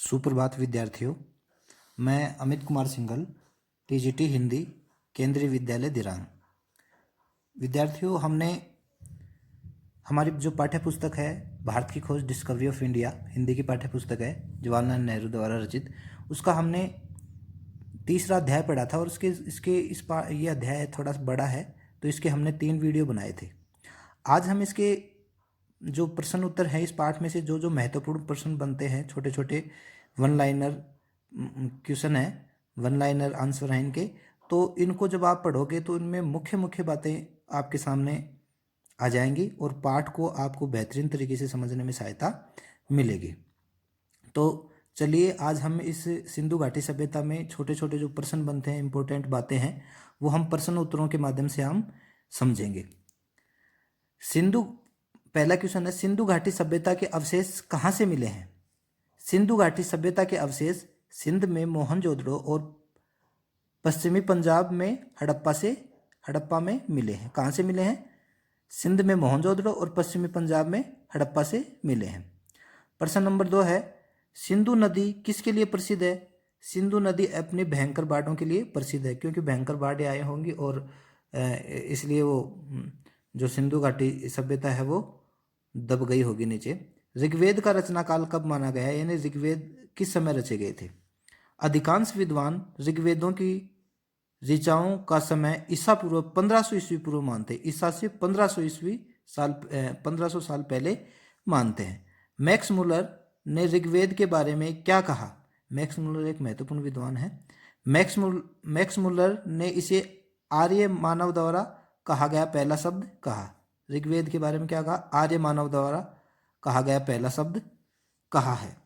सुप्रभात विद्यार्थियों। मैं अमित कुमार सिंघल, टीजीटी हिंदी, केंद्रीय विद्यालय दिरांग। विद्यार्थियों, हमने हमारी जो पाठ्य पुस्तक है भारत की खोज डिस्कवरी ऑफ इंडिया, हिंदी की पाठ्य पुस्तक है जवाहरलाल नेहरू द्वारा रचित, उसका हमने तीसरा अध्याय पढ़ा था और ये अध्याय थोड़ा सा बड़ा है, तो इसके हमने 3 वीडियो बनाए थे। आज हम इसके जो प्रश्न उत्तर है इस पाठ में से जो जो महत्वपूर्ण प्रश्न बनते हैं, छोटे छोटे वन लाइनर क्वेश्चन है, वन लाइनर आंसर हैं इनके, तो इनको जब आप पढ़ोगे तो इनमें मुख्य मुख्य बातें आपके सामने आ जाएंगी और पाठ को आपको बेहतरीन तरीके से समझने में सहायता मिलेगी। तो चलिए आज हम इस सिंधु घाटी सभ्यता में छोटे छोटे जो प्रश्न बनते हैं, इंपॉर्टेंट बातें हैं, वो हम प्रश्न उत्तरों के माध्यम से हम समझेंगे। पहला क्वेश्चन है, सिंधु घाटी सभ्यता के अवशेष कहाँ से मिले हैं? सिंधु घाटी सभ्यता के अवशेष सिंध में मोहनजोदड़ो और पश्चिमी पंजाब में हड़प्पा में मिले हैं। कहाँ से मिले हैं? सिंध में मोहनजोदड़ो और पश्चिमी पंजाब में हड़प्पा से मिले हैं। प्रश्न नंबर 2 है, सिंधु नदी किसके लिए प्रसिद्ध है? सिंधु नदी अपनी भयंकर बाढ़ों के लिए प्रसिद्ध है, क्योंकि भयंकर बाढ़ें आई होंगी और इसलिए वो जो सिंधु घाटी सभ्यता है वो दब गई होगी नीचे। ऋग्वेद का रचना काल कब माना गया है, यानी ऋग्वेद किस समय रचे गए थे? अधिकांश विद्वान ऋग्वेदों की ऋचाओं का समय ईसा पूर्व 1500 ईस्वी पूर्व मानते हैं। ईसा से 1500 साल पहले मानते हैं। मैक्स मुलर ने ऋग्वेद के बारे में क्या कहा? मैक्स मुलर एक महत्वपूर्ण विद्वान है। मैक्स मुलर ने इसे आर्य मानव द्वारा कहा गया पहला शब्द कहा। ऋग्वेद के बारे में क्या कहा? आर्य मानव द्वारा कहा गया पहला शब्द कहा है।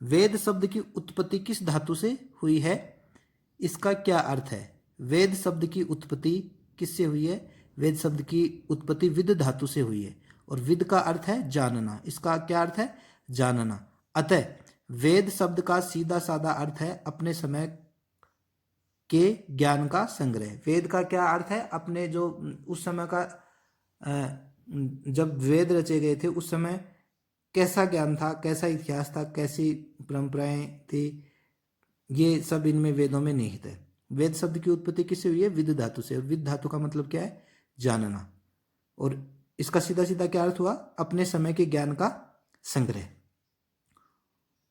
वेद शब्द की उत्पत्ति किस धातु से हुई है? इसका क्या अर्थ है? वेद शब्द की उत्पत्ति किससे हुई है? वेद शब्द की उत्पत्ति विद धातु से हुई है और विद का अर्थ है जानना। इसका क्या अर्थ है? जानना। अतः वेद शब्द का सीधा साधा अर्थ है अपने समय के ज्ञान का संग्रह। वेद का क्या अर्थ है? अपने जो उस समय का जब वेद रचे गए थे उस समय कैसा ज्ञान था, कैसा इतिहास था, कैसी परंपराएं थी, ये सब इनमें वेदों में निहित है। वेद शब्द की उत्पत्ति किससे हुई है? विद धातु से। और विद धातु का मतलब क्या है? जानना। और इसका सीधा सीधा क्या अर्थ हुआ? अपने समय के ज्ञान का संग्रह।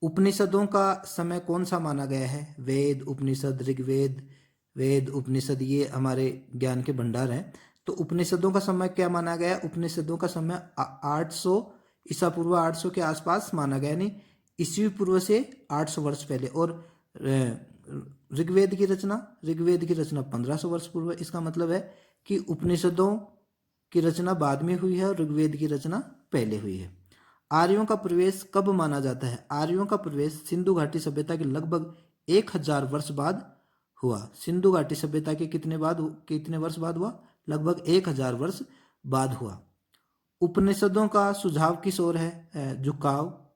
उपनिषदों का समय कौन सा माना गया है? वेद, उपनिषद, ऋग्वेद, वेद, उपनिषद, ये हमारे ज्ञान के भंडार हैं। तो उपनिषदों का समय क्या माना गया? उपनिषदों का समय 800 ईसा पूर्व 800 के आसपास माना गया, यानी ईस्वी पूर्व से 800 वर्ष पहले। और ऋग्वेद की रचना 1500 वर्ष पूर्व। इसका मतलब है कि उपनिषदों की रचना बाद में हुई है और ऋग्वेद की रचना पहले हुई है। आर्यों का प्रवेश कब माना जाता है? आर्यों का प्रवेश सिंधु घाटी सभ्यता के लगभग 1000 वर्ष बाद हुआ। सिंधु घाटी सभ्यता के कितने वर्ष बाद हुआ? लगभग 1000 वर्ष बाद हुआ। उपनिषदों का सुझाव किस ओर है? झुकाव।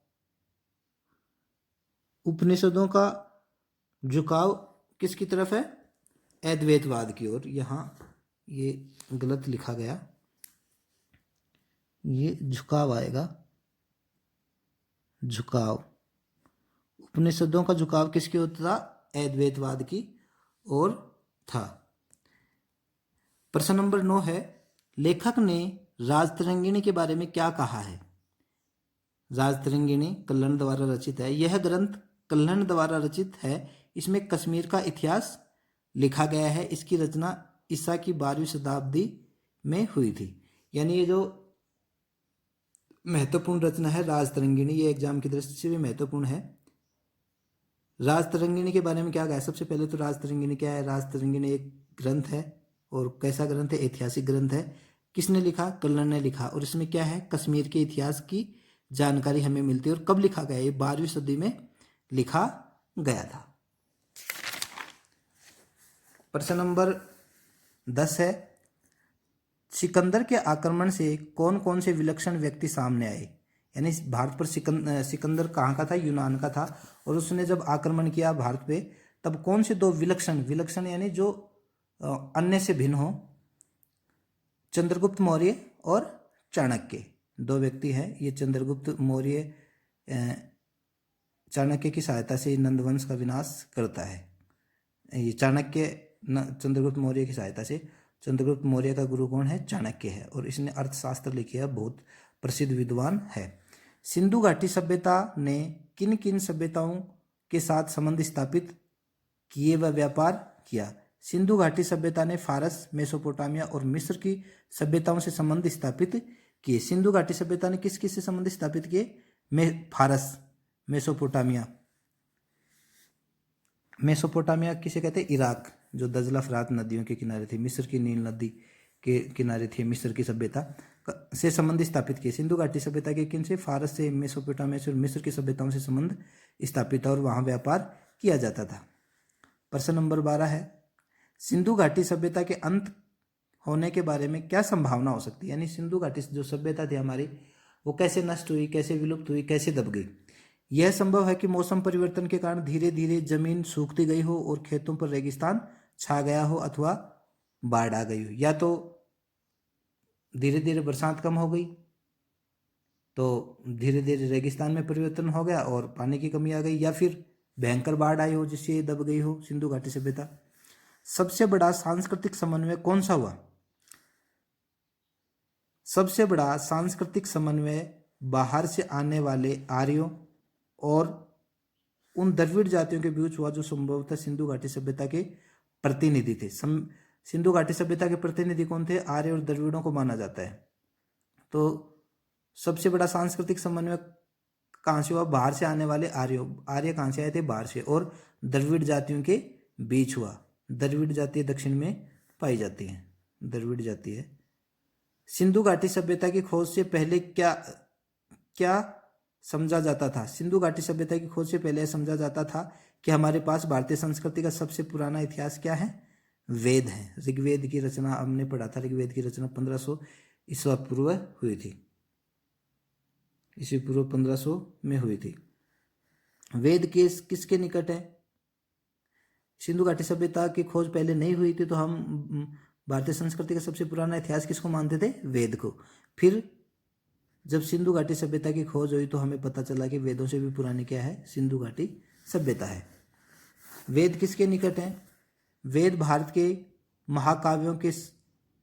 उपनिषदों का झुकाव किसकी तरफ है? अद्वैतवाद की ओर। यहाँ ये गलत लिखा गया, ये झुकाव आएगा, झुकाव। उपनिषदों का झुकाव किसकी ओर था? अद्वैतवाद की ओर था। प्रश्न नंबर 9 है, लेखक ने राजतरंगिणी के बारे में क्या कहा है? राजतरंगिणी कल्हण द्वारा रचित है। यह ग्रंथ कल्हण द्वारा रचित है। इसमें कश्मीर का इतिहास लिखा गया है। इसकी रचना ईसा की 12वीं शताब्दी में हुई थी। यानी ये जो महत्वपूर्ण रचना है राजतरंगिणी, ये एग्जाम की दृष्टि से भी महत्वपूर्ण है। राजतरंगिणी के बारे में क्या कहा है? सबसे पहले तो राजतरंगिणी क्या है? राजतरंगिणी एक ग्रंथ है। और कैसा ग्रंथ है? ऐतिहासिक ग्रंथ है। किसने लिखा? कल्हण ने लिखा। और इसमें क्या है? कश्मीर के इतिहास की जानकारी हमें मिलती है। और कब लिखा गया? ये 12वीं सदी में लिखा गया था। प्रश्न नंबर 10 है, सिकंदर के आक्रमण से कौन कौन से विलक्षण व्यक्ति सामने आए? यानी भारत पर सिकंदर कहाँ का था? यूनान का था। और उसने जब आक्रमण किया भारत पे, तब कौन से 2 विलक्षण यानी जो अन्य से भिन्न हो? चंद्रगुप्त मौर्य और चाणक्य, 2 व्यक्ति हैं ये। चंद्रगुप्त मौर्य चाणक्य की सहायता से नंदवंश का विनाश करता है। ये चाणक्य चंद्रगुप्त मौर्य की सहायता से, चंद्रगुप्त मौर्य का गुरु कौन है? चाणक्य है, और इसने अर्थशास्त्र लिखी है, बहुत प्रसिद्ध विद्वान है। सिंधु घाटी सभ्यता ने किन किन सभ्यताओं के साथ संबंध स्थापित किए व व्यापार किया? सिंधु घाटी सभ्यता ने फारस, मेसोपोटामिया और मिस्र की सभ्यताओं से संबंध स्थापित किए। सिंधु घाटी सभ्यता ने किस किस से संबंध स्थापित किए? फारस, मेसोपोटामिया। मेसोपोटामिया किसे कहते हैं? इराक, जो दजला फरात नदियों के किनारे थी, मिस्र की नील नदी के किनारे थी मिस्र की सभ्यता से संबंध स्थापित किए। सिंधु घाटी सभ्यता के किन से? फारस से, मेसोपोटामिया से और मिस्र की सभ्यताओं से संबंध स्थापित, और वहां व्यापार किया जाता था। प्रश्न नंबर 12 है, सिंधु घाटी सभ्यता के अंत होने के बारे में क्या संभावना हो सकती है? यानी सिंधु घाटी जो सभ्यता थी हमारी, वो कैसे नष्ट हुई, कैसे विलुप्त हुई, कैसे दब गई? यह संभव है कि मौसम परिवर्तन के कारण धीरे धीरे जमीन सूखती गई हो और खेतों पर रेगिस्तान छा गया हो अथवा बाढ़ आ गई हो। या तो धीरे धीरे बरसात कम हो गई तो धीरे धीरे रेगिस्तान में परिवर्तन हो गया और पानी की कमी आ गई, या फिर भयंकर बाढ़ आई हो जिससे दब गई हो सिंधु घाटी सभ्यता। सबसे बड़ा सांस्कृतिक समन्वय कौन सा हुआ? सबसे बड़ा सांस्कृतिक समन्वय बाहर से आने वाले आर्यों और उन द्रविड़ जातियों के बीच हुआ, जो संभवतः सिंधु घाटी सभ्यता के प्रतिनिधि थे। सिंधु घाटी सभ्यता के प्रतिनिधि कौन थे? आर्य और द्रविड़ों को माना जाता है। तो सबसे बड़ा सांस्कृतिक समन्वय कहाँ से हुआ? बाहर से आने वाले आर्य कहाँ से आए थे? बाहर से, और द्रविड़ जातियों के बीच हुआ। द्रविड़ जाति दक्षिण में पाई जाती है, द्रविड़ जाति है। सिंधु घाटी सभ्यता की खोज से पहले क्या क्या समझा जाता था? सिंधु घाटी सभ्यता की खोज से पहले समझा जाता था कि हमारे पास भारतीय संस्कृति का सबसे पुराना इतिहास क्या है? वेद है। ऋग्वेद की रचना हमने पढ़ा था, ऋग्वेद की रचना 1500 ईसा पूर्व हुई थी, ईसा पूर्व 1500 में हुई थी। वेद किसके निकट है? सिंधु घाटी सभ्यता की खोज पहले नहीं हुई थी, तो हम भारतीय संस्कृति का सबसे पुराना इतिहास किसको मानते थे? वेद को। फिर जब सिंधु घाटी सभ्यता की खोज हुई तो हमें पता चला कि वेदों से भी पुरानी क्या है? सिंधु घाटी सभ्यता है। वेद किसके निकट हैं? वेद भारत के महाकाव्यों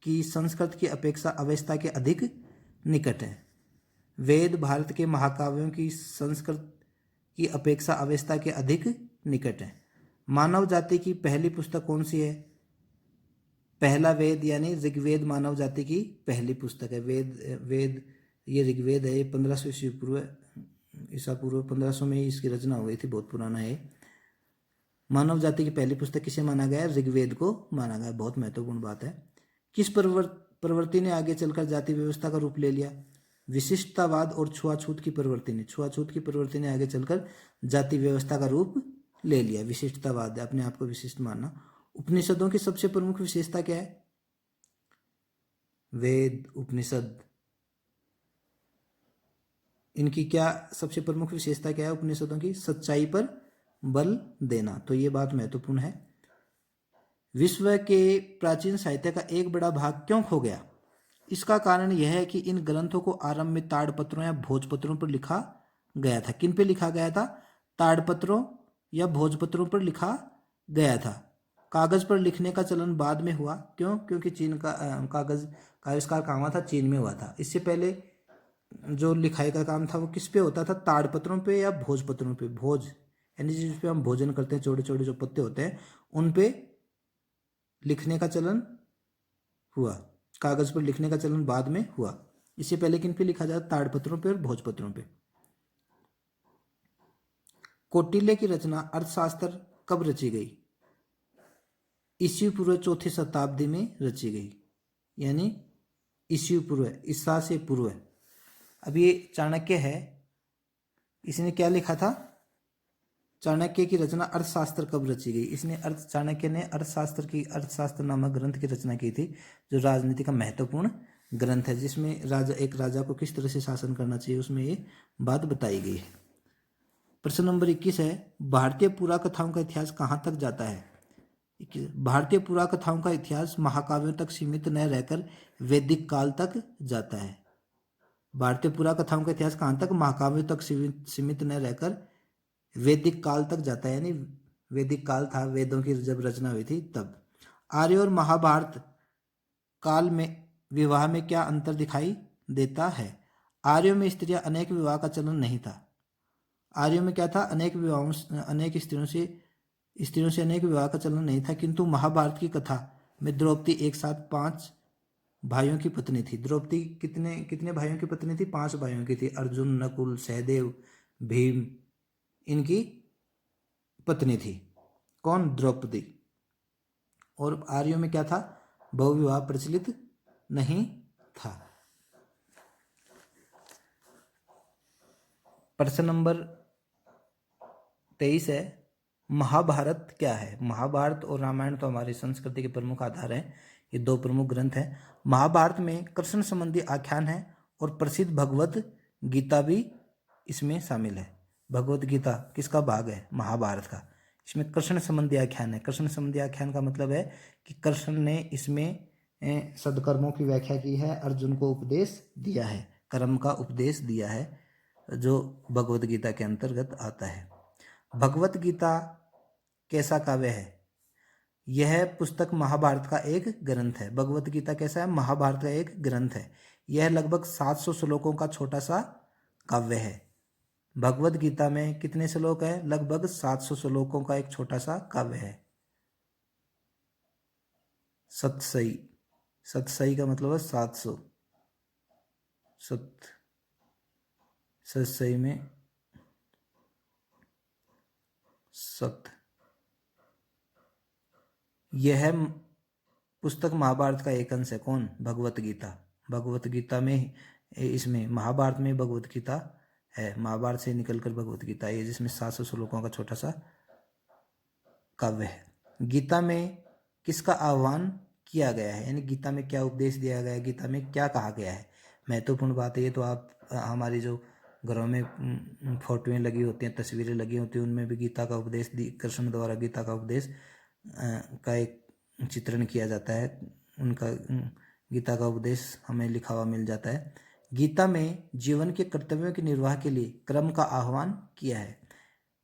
की संस्कृत की अपेक्षा अवस्था के अधिक निकट है। वेद भारत के महाकाव्यों की संस्कृत की अपेक्षा अवस्था के अधिक निकट है। मानव जाति की पहली पुस्तक कौन सी है? पहला वेद यानी ऋग्वेद मानव जाति की पहली पुस्तक है। वेद ये ऋग्वेद है, ये 1500 ईसा पूर्व 1500 में ही इसकी रचना हो गई थी, बहुत पुराना है। मानव जाति की पहली पुस्तक किसे माना गया? ऋग्वेद को माना गया। बहुत महत्वपूर्ण बात है। किस प्रवृत्ति ने आगे चलकर जाति व्यवस्था का रूप ले लिया? विशिष्टतावाद और छुआछूत की प्रवृत्ति ने आगे चलकर जाति व्यवस्था का रूप ले लिया। विशिष्टतावाद, अपने आप को विशिष्ट मानना। उपनिषदों की सबसे प्रमुख विशेषता क्या है? वेद, उपनिषद, इनकी क्या सबसे प्रमुख विशेषता क्या है? उपनिषदों की सच्चाई पर बल देना। तो ये बात महत्वपूर्ण है। विश्व के प्राचीन साहित्य का एक बड़ा भाग क्यों खो गया? इसका कारण यह है कि इन ग्रंथों को आरंभ में ताड़पत्रों या भोजपत्रों पर लिखा गया था। किन पे लिखा गया था? ताड़पत्रों या भोजपत्रों पर लिखा गया था। कागज पर लिखने का चलन बाद में हुआ। क्यों? क्योंकि चीन का कागज का आविष्कार कहाँ हुआ था? चीन में हुआ था। इससे पहले जो लिखाई का काम था वो किस पे होता था? ताड़पत्रों पे या भोजपत्रों पे। भोज यानी जिस पे हम भोजन करते हैं, छोटे छोटे जो पत्ते होते हैं, उन पे लिखने का चलन हुआ। कागज पर लिखने का चलन बाद में हुआ। इससे पहले किन पे लिखा जाता? ताड़पत्रों पे और भोजपत्रों पे। कौटिल्य की रचना अर्थशास्त्र कब रची गई? ईसा पूर्व 4वीं शताब्दी में रची गई, यानी ईसा पूर्व, ईसा से पूर्व। अब ये चाणक्य है, इसने क्या लिखा था? चाणक्य की रचना अर्थशास्त्र कब रची गई? चाणक्य ने अर्थशास्त्र नामक ग्रंथ की रचना की थी, जो राजनीति का महत्वपूर्ण ग्रंथ है, जिसमें एक राजा को किस तरह से शासन करना चाहिए उसमें ये बात बताई गई है। प्रश्न नंबर 21 है, भारतीय पुराकथाओं का इतिहास कहाँ तक जाता है? भारतीय पुराकथाओं का इतिहास महाकाव्यों तक सीमित न रहकर वैदिक काल तक जाता है। भारतीय पुराकथाओं का इतिहास कहाँ तक? महाकाव्यों तक सीमित न रहकर वैदिक काल तक जाता है, यानी वैदिक काल था, वेदों की जब रचना हुई थी तब। आर्य और महाभारत काल में विवाह में क्या अंतर दिखाई देता है? आर्यों में स्त्रियां अनेक विवाह का चलन नहीं था। आर्यों में क्या था? अनेक विवाहों अनेक स्त्रियों से अनेक विवाह का चलन नहीं था। किंतु महाभारत की कथा में द्रौपदी एक साथ 5 भाइयों की पत्नी थी। द्रौपदी कितने कितने भाइयों की पत्नी थी? 5 भाइयों की थी। अर्जुन, नकुल, सहदेव, भीम, इनकी पत्नी थी। कौन? द्रौपदी। और आर्यों में क्या था? बहुविवाह प्रचलित नहीं था। प्रश्न नंबर 23 है, महाभारत क्या है? महाभारत और रामायण तो हमारी संस्कृति के प्रमुख आधार हैं। ये 2 प्रमुख ग्रंथ हैं। महाभारत में कृष्ण संबंधी आख्यान है और प्रसिद्ध भगवत गीता भी इसमें शामिल है। भगवत गीता किसका भाग है? महाभारत का। इसमें कृष्ण संबंधी आख्यान है। कृष्ण संबंधी आख्यान का मतलब है कि कृष्ण ने इसमें सदकर्मों की व्याख्या की है, अर्जुन को उपदेश दिया है, कर्म का उपदेश दिया है, जो भगवत गीता के अंतर्गत आता है। भगवत गीता कैसा काव्य है? यह पुस्तक महाभारत का एक ग्रंथ है। भगवत गीता कैसा है? महाभारत का एक ग्रंथ है। यह लगभग 700 श्लोकों का छोटा सा काव्य है। भगवत गीता में कितने श्लोक हैं? लगभग 700 श्लोकों का एक छोटा सा काव्य है। सतसई, सतसई का मतलब है 700। सतसई में सत। यह पुस्तक महाभारत का एक अंश है। कौन? भगवत गीता। भगवत गीता में, इसमें महाभारत में भगवत गीता है। महाभारत से निकलकर भगवत गीता है, जिसमें 700 श्लोकों का छोटा सा काव्य है। गीता में किसका आह्वान किया गया है? यानी गीता में क्या उपदेश दिया गया है? गीता में क्या कहा गया है? महत्वपूर्ण बात है ये। तो आप हमारी जो घरों में फोटोएं लगी होती हैं, तस्वीरें लगी होती हैं, उनमें भी गीता का उपदेश कृष्ण द्वारा गीता का उपदेश का एक चित्रण किया जाता है। उनका गीता का उपदेश हमें लिखा हुआ मिल जाता है। गीता में जीवन के कर्तव्यों के निर्वाह के लिए क्रम का आह्वान किया है।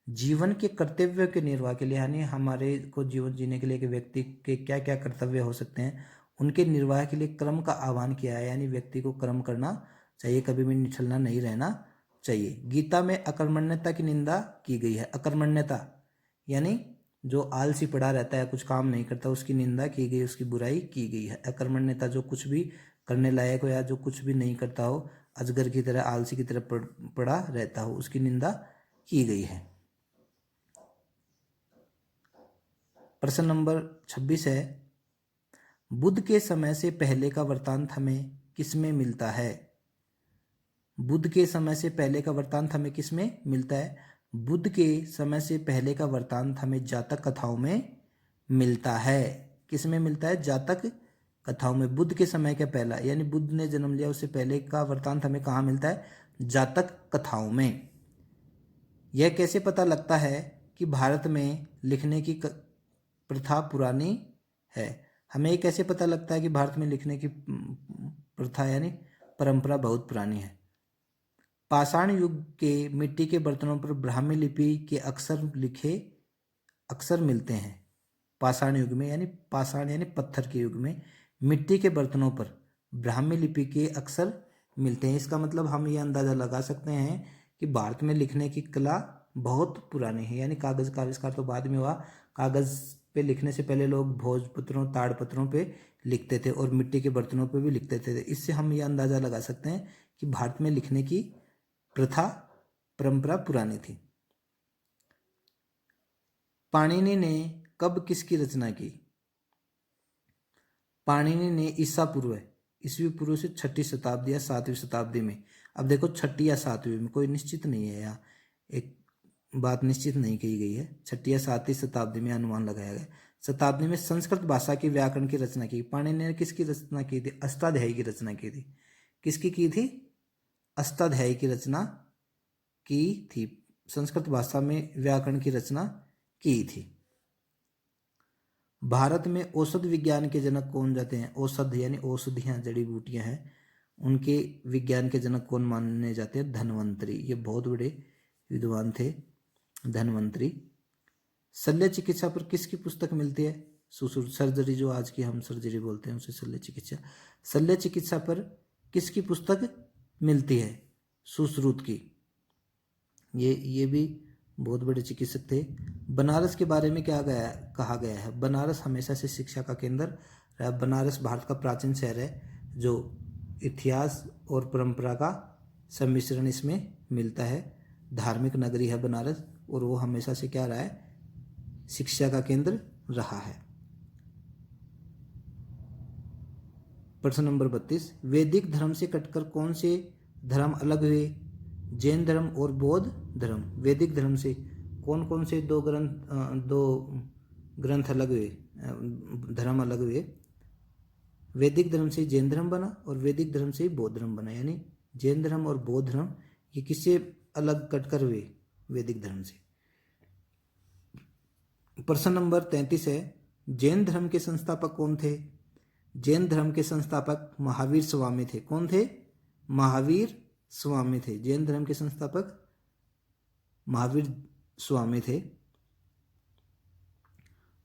जीवन के कर्तव्यों के निर्वाह के लिए, यानी हमारे को जीवन जीने के लिए कि व्यक्ति के क्या क्या कर्तव्य हो सकते हैं, उनके निर्वाह के लिए क्रम का आह्वान किया है। यानी व्यक्ति को कर्म करना चाहिए, कभी भी निठल्ला नहीं रहना चाहिए। गीता में अकर्मण्यता की निंदा की गई है। अकर्मण्यता यानी जो आलसी पड़ा रहता है, कुछ काम नहीं करता, उसकी निंदा की गई, उसकी बुराई की गई है। अकर्मण्यता जो कुछ भी करने लायक हो या जो कुछ भी नहीं करता हो, अजगर की तरह, आलसी की तरह पड़ा रहता हो, उसकी निंदा की गई है। प्रश्न नंबर 26 है, बुद्ध के समय से पहले का वृत्तांत हमें किसमें मिलता है? बुद्ध के समय से पहले का वृत्तांत हमें किसमें मिलता है? बुद्ध के समय से पहले का वृत्तांत हमें जातक कथाओं में मिलता है। किसमें मिलता है? जातक कथाओं में। बुद्ध के समय का पहला, यानी बुद्ध ने जन्म लिया उससे पहले का वृत्तांत हमें कहाँ मिलता है? जातक कथाओं में। यह कैसे पता लगता है कि भारत में लिखने की प्रथा पुरानी है? हमें कैसे पता लगता है कि भारत में लिखने की प्रथा यानी परंपरा बहुत पुरानी है? पाषाण युग के मिट्टी के बर्तनों पर ब्राह्मी लिपि के अक्षर मिलते हैं। पाषाण युग में, यानी पाषाण यानी पत्थर के युग में मिट्टी के बर्तनों पर ब्राह्मी लिपि के अक्षर मिलते हैं। इसका मतलब हम ये अंदाज़ा लगा सकते हैं कि भारत में लिखने की कला बहुत पुरानी है। यानी कागज़ का आविष्कार तो बाद में हुआ, कागज़ पे लिखने से पहले लोग भोजपत्रों, ताड़पत्रों पे लिखते थे और मिट्टी के बर्तनों पे भी लिखते थे। इससे हम ये अंदाज़ा लगा सकते हैं कि भारत में लिखने की प्रथा, परंपरा पुरानी थी। पाणिनि ने कब किसकी रचना की? पाणिनि ने ईसवी पूर्व से 6ठी शताब्दी या 7वीं शताब्दी में। अब देखो 6ठी या 7वीं में कोई निश्चित नहीं है, यहाँ एक बात निश्चित नहीं की गई है। 6ठी या 7वीं शताब्दी में अनुमान लगाया गया। शताब्दी में संस्कृत भाषा की व्याकरण की रचना की। पाणिनि ने किसकी रचना की थी? अष्टाध्यायी की रचना की थी। किसकी की थी? अष्टाध्यायी की रचना की थी। संस्कृत भाषा में व्याकरण की रचना की थी। भारत में औषध विज्ञान के जनक कौन जाते हैं? औषध यानी औषधियाँ, जड़ी बूटियाँ हैं, उनके विज्ञान के जनक कौन माने जाते हैं? धन्वंतरी। ये बहुत बड़े विद्वान थे। धन्वंतरी। शल्य चिकित्सा पर किसकी पुस्तक मिलती है? सर्जरी, जो आज की हम सर्जरी बोलते हैं उसे शल्य चिकित्सा। शल्य चिकित्सा पर किसकी पुस्तक मिलती है? सुश्रुत की। ये भी बहुत बड़े चिकित्सक थे। बनारस के बारे में क्या कहा गया है? बनारस हमेशा से शिक्षा का केंद्र रहा। बनारस भारत का प्राचीन शहर है जो इतिहास और परंपरा का सम्मिश्रण इसमें मिलता है। धार्मिक नगरी है बनारस और वो हमेशा से क्या रहा है? शिक्षा का केंद्र रहा है। प्रश्न नंबर 32, वैदिक धर्म से कटकर कौन से धर्म अलग हुए? जैन धर्म और बौद्ध धर्म। वैदिक धर्म से कौन कौन से दो ग्रंथ अलग हुए, धर्म अलग हुए? वैदिक धर्म से जैन धर्म बना और वैदिक धर्म से बौद्ध धर्म बना। यानी जैन धर्म और बौद्ध धर्म ये किससे अलग कटकर हुए? वैदिक धर्म से। प्रश्न नंबर 33 है, जैन धर्म के संस्थापक कौन थे? जैन धर्म के संस्थापक महावीर स्वामी थे। कौन थे? महावीर स्वामी थे। जैन धर्म के संस्थापक महावीर स्वामी थे।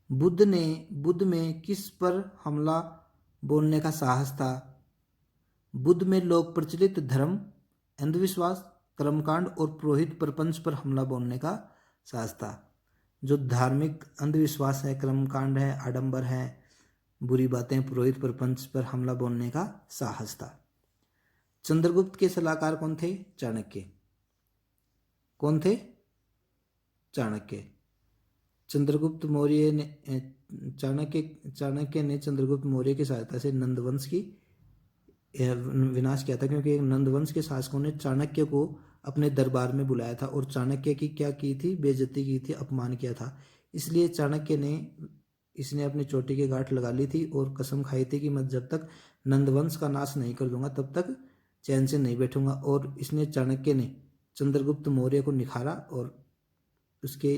बुद्ध में किस पर हमला बोलने का साहस था? बुद्ध में लोक प्रचलित धर्म, अंधविश्वास, कर्मकांड और पुरोहित प्रपंच पर हमला बोलने का साहस था। जो धार्मिक अंधविश्वास है, कर्मकांड है, आडंबर है, बुरी बातें, पुरोहित प्रपंच पर हमला बोलने का साहस था। चंद्रगुप्त के सलाहकार कौन थे? चाणक्य। कौन थे? चाणक्य। चंद्रगुप्त मौर्य ने चाणक्य ने चंद्रगुप्त मौर्य की सहायता से नंदवंश की विनाश किया था, क्योंकि नंदवंश के शासकों ने चाणक्य को अपने दरबार में बुलाया था और चाणक्य की क्या की थी? बेइज्जती की थी, अपमान किया था। इसलिए चाणक्य ने इसने अपनी चोटी की गांठ लगा ली थी और कसम खाई थी कि मैं जब तक नंदवंश का नाश नहीं कर दूंगा तब तक चैन से नहीं बैठूंगा। और इसने चाणक्य ने चंद्रगुप्त मौर्य को निखारा और उसके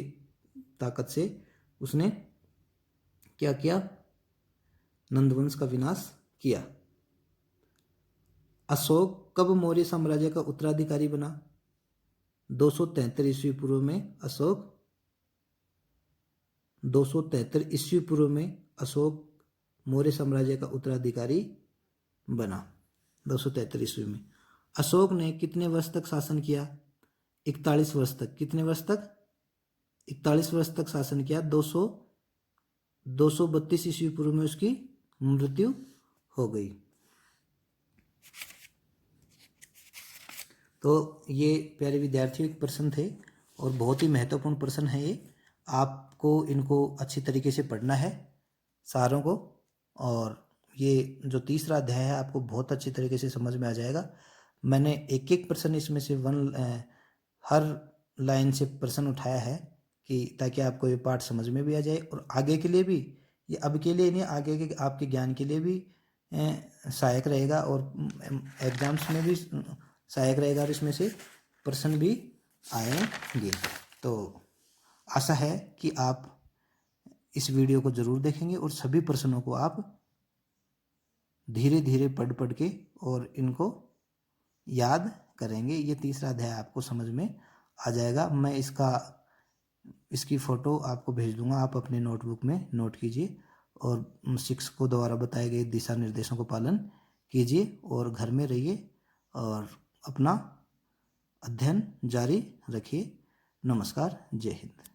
ताकत से उसने क्या किया? नंदवंश का विनाश किया। अशोक कब मौर्य साम्राज्य का उत्तराधिकारी बना? 273 ईस्वी पूर्व में अशोक 273 ईस्वी पूर्व में अशोक मौर्य साम्राज्य का उत्तराधिकारी बना। 273 ईस्वी में। अशोक ने कितने वर्ष तक शासन किया? 41 वर्ष तक। कितने वर्ष तक? 41 वर्ष तक शासन किया। 232 ईस्वी पूर्व में उसकी मृत्यु हो गई। तो ये प्यारे विद्यार्थियों के प्रश्न थे और बहुत ही महत्वपूर्ण प्रश्न है ये। आपको इनको अच्छी तरीके से पढ़ना है सारों को, और ये जो तीसरा अध्याय है आपको बहुत अच्छी तरीके से समझ में आ जाएगा। मैंने एक एक प्रश्न इसमें से हर लाइन से प्रश्न उठाया है कि ताकि आपको ये पाठ समझ में भी आ जाए और आगे के लिए भी, ये अब के लिए नहीं, आगे के आपके ज्ञान के लिए भी सहायक रहेगा और एग्जाम्स में भी सहायक रहेगा और इसमें से प्रश्न भी आएंगे। तो आशा है कि आप इस वीडियो को ज़रूर देखेंगे और सभी प्रश्नों को आप धीरे धीरे पढ़ के और इनको याद करेंगे। ये तीसरा अध्याय आपको समझ में आ जाएगा। मैं इसकी फ़ोटो आपको भेज दूंगा, आप अपने नोटबुक में नोट कीजिए और शिक्षकों द्वारा बताए गए दिशा निर्देशों को पालन कीजिए और घर में रहिए और अपना अध्ययन जारी रखिए। नमस्कार, जय हिंद।